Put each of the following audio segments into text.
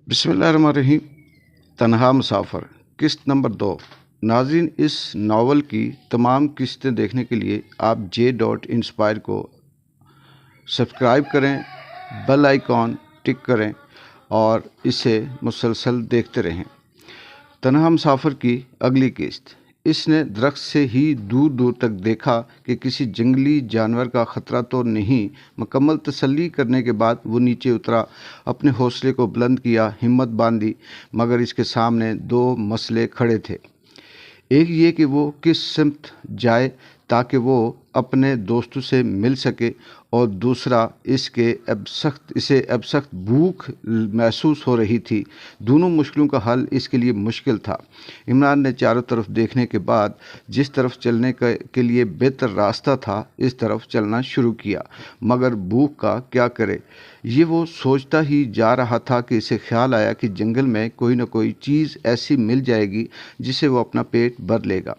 بسم اللہ الرحمن الرحیم۔ تنہا مسافر قسط نمبر 2۔ ناظرین، اس ناول کی تمام قسطیں دیکھنے کے لیے آپ J.Inspire کو سبسکرائب کریں، بیل آئیکن ٹک کریں اور اسے مسلسل دیکھتے رہیں۔ تنہا مسافر کی اگلی قسط۔ اس نے درخت سے ہی دور دور تک دیکھا کہ کسی جنگلی جانور کا خطرہ تو نہیں۔ مکمل تسلی کرنے کے بعد وہ نیچے اترا، اپنے حوصلے کو بلند کیا، ہمت باندھی، مگر اس کے سامنے 2 مسئلے کھڑے تھے۔ ایک یہ کہ وہ کس سمت جائے تاکہ وہ اپنے دوستوں سے مل سکے، اور دوسرا اسے اب سخت بھوک محسوس ہو رہی تھی۔ دونوں مشکلوں کا حل اس کے لیے مشکل تھا۔ عمران نے چاروں طرف دیکھنے کے بعد جس طرف چلنے کے لیے بہتر راستہ تھا اس طرف چلنا شروع کیا، مگر بھوک کا کیا کرے، یہ وہ سوچتا ہی جا رہا تھا کہ اسے خیال آیا کہ جنگل میں کوئی نہ کوئی چیز ایسی مل جائے گی جسے وہ اپنا پیٹ بھر لے گا۔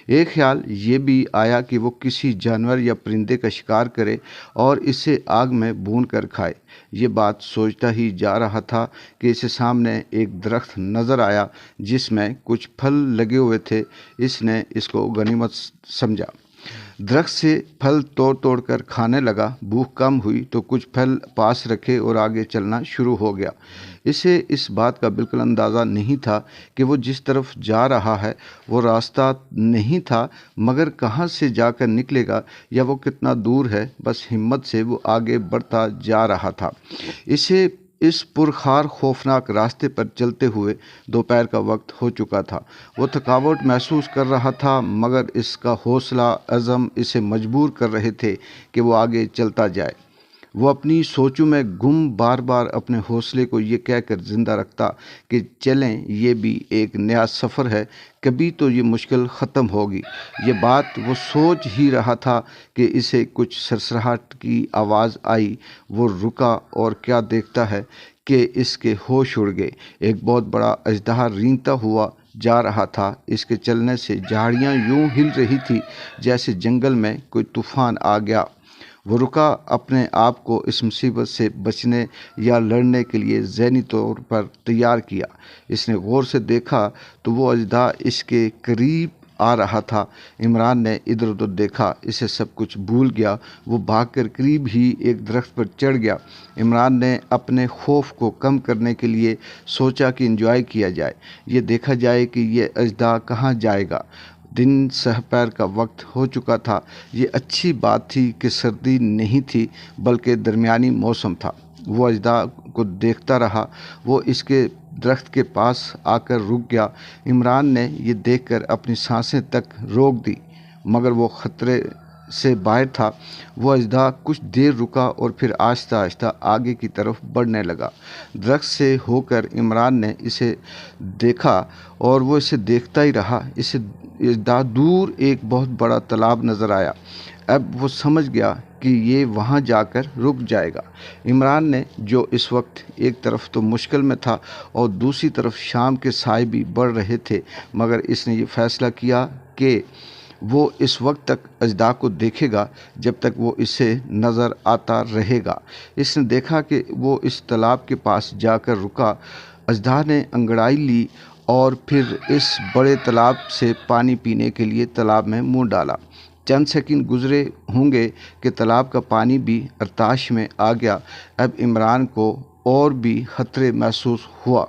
ایک خیال یہ بھی آیا کہ وہ کسی جانور یا پرندے کا شکار کرے اور اسے آگ میں بھون کر کھائے۔ یہ بات سوچتا ہی جا رہا تھا کہ اسے سامنے ایک درخت نظر آیا جس میں کچھ پھل لگے ہوئے تھے۔ اس نے اس کو غنیمت سمجھا، درخت سے پھل توڑ کر کھانے لگا۔ بھوک کم ہوئی تو کچھ پھل پاس رکھے اور آگے چلنا شروع ہو گیا۔ اسے اس بات کا بالکل اندازہ نہیں تھا کہ وہ جس طرف جا رہا ہے وہ راستہ نہیں تھا، مگر کہاں سے جا کر نکلے گا یا وہ کتنا دور ہے۔ بس ہمت سے وہ آگے بڑھتا جا رہا تھا۔ اسے اس پرخار خوفناک راستے پر چلتے ہوئے دوپہر کا وقت ہو چکا تھا۔ وہ تھکاوٹ محسوس کر رہا تھا، مگر اس کا حوصلہ عزم اسے مجبور کر رہے تھے کہ وہ آگے چلتا جائے۔ وہ اپنی سوچوں میں گم بار بار اپنے حوصلے کو یہ کہہ کر زندہ رکھتا کہ چلیں، یہ بھی ایک نیا سفر ہے، کبھی تو یہ مشکل ختم ہوگی۔ یہ بات وہ سوچ ہی رہا تھا کہ اسے کچھ سرسراہٹ کی آواز آئی۔ وہ رکا اور کیا دیکھتا ہے کہ اس کے ہوش اڑ گئے۔ ایک بہت بڑا اژدہا رینگتا ہوا جا رہا تھا۔ اس کے چلنے سے جھاڑیاں یوں ہل رہی تھی جیسے جنگل میں کوئی طوفان آ گیا۔ وہ رکا، اپنے آپ کو اس مصیبت سے بچنے یا لڑنے کے لیے ذہنی طور پر تیار کیا۔ اس نے غور سے دیکھا تو وہ اژدہا اس کے قریب آ رہا تھا۔ عمران نے ادھر ادھر دیکھا، اسے سب کچھ بھول گیا۔ وہ بھاگ کر قریب ہی ایک درخت پر چڑھ گیا۔ عمران نے اپنے خوف کو کم کرنے کے لیے سوچا کہ انجوائے کیا جائے، یہ دیکھا جائے کہ یہ اژدہا کہاں جائے گا۔ دن سحر کا وقت ہو چکا تھا۔ یہ اچھی بات تھی کہ سردی نہیں تھی بلکہ درمیانی موسم تھا۔ وہ اژدہا کو دیکھتا رہا۔ وہ اس کے درخت کے پاس آ کر رک گیا۔ عمران نے یہ دیکھ کر اپنی سانسیں تک روک دی، مگر وہ خطرے سے باہر تھا۔ وہ اژدہا کچھ دیر رکا اور پھر آہستہ آہستہ آگے کی طرف بڑھنے لگا۔ درخت سے ہو کر عمران نے اسے دیکھا اور وہ اسے دیکھتا ہی رہا۔ اسے دور ایک بہت بڑا تالاب نظر آیا۔ اب وہ سمجھ گیا کہ یہ وہاں جا کر رک جائے گا۔ عمران نے، جو اس وقت ایک طرف تو مشکل میں تھا اور دوسری طرف شام کے سائے بھی بڑھ رہے تھے، مگر اس نے یہ فیصلہ کیا کہ وہ اس وقت تک اژدہا کو دیکھے گا جب تک وہ اسے نظر آتا رہے گا۔ اس نے دیکھا کہ وہ اس تالاب کے پاس جا کر رکا۔ اژدہا نے انگڑائی لی اور پھر اس بڑے تالاب سے پانی پینے کے لیے تالاب میں منہ ڈالا۔ چند سیکنڈ گزرے ہوں گے کہ تالاب کا پانی بھی ارتعاش میں آ گیا۔ اب عمران کو اور بھی خطرے محسوس ہوا،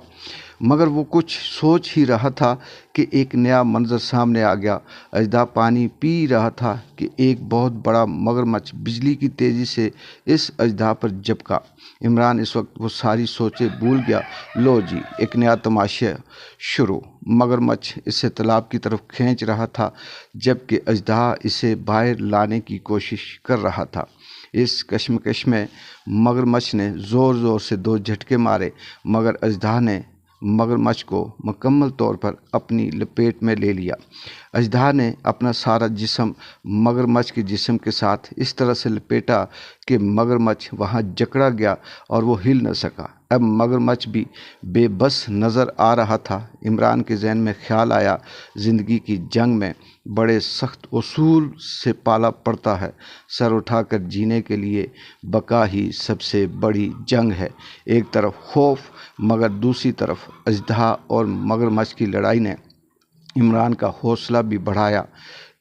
مگر وہ کچھ سوچ ہی رہا تھا کہ ایک نیا منظر سامنے آ گیا۔ اژدہا پانی پی رہا تھا کہ ایک بہت بڑا مگرمچھ بجلی کی تیزی سے اس اژدہا پر جھپکا۔ عمران اس وقت وہ ساری سوچیں بھول گیا۔ لو جی، ایک نیا تماشا شروع۔ مگرمچھ اسے تالاب کی طرف کھینچ رہا تھا جبکہ اژدہا اسے باہر لانے کی کوشش کر رہا تھا۔ اس کشمکش میں مگرمچھ نے زور زور سے 2 جھٹکے مارے، مگر اژدہا نے مگرمچھ کو مکمل طور پر اپنی لپیٹ میں لے لیا۔ اژدہا نے اپنا سارا جسم مگرمچھ کے جسم کے ساتھ اس طرح سے لپیٹا کہ مگرمچھ وہاں جکڑا گیا اور وہ ہل نہ سکا۔ اب مگرمچھ بھی بے بس نظر آ رہا تھا۔ عمران کے ذہن میں خیال آیا، زندگی کی جنگ میں بڑے سخت اصول سے پالا پڑتا ہے۔ سر اٹھا کر جینے کے لیے بقا ہی سب سے بڑی جنگ ہے۔ ایک طرف خوف، مگر دوسری طرف اژدہا اور مگرمچھ کی لڑائی نے عمران کا حوصلہ بھی بڑھایا۔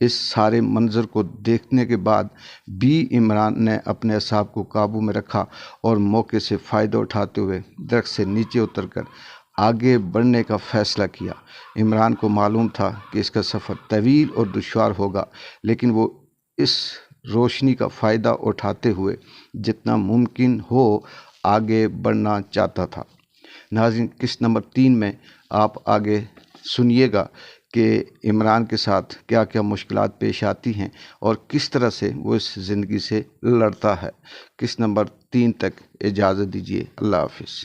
اس سارے منظر کو دیکھنے کے بعد بھی عمران نے اپنے اعصاب کو قابو میں رکھا اور موقع سے فائدہ اٹھاتے ہوئے درخت سے نیچے اتر کر آگے بڑھنے کا فیصلہ کیا۔ عمران کو معلوم تھا کہ اس کا سفر طویل اور دشوار ہوگا، لیکن وہ اس روشنی کا فائدہ اٹھاتے ہوئے جتنا ممکن ہو آگے بڑھنا چاہتا تھا۔ ناظرین، قسط نمبر 3 میں آپ آگے سنیے گا کہ عمران کے ساتھ کیا کیا مشکلات پیش آتی ہیں اور کس طرح سے وہ اس زندگی سے لڑتا ہے۔ قسط نمبر 3 تک اجازت دیجیے۔ اللہ حافظ۔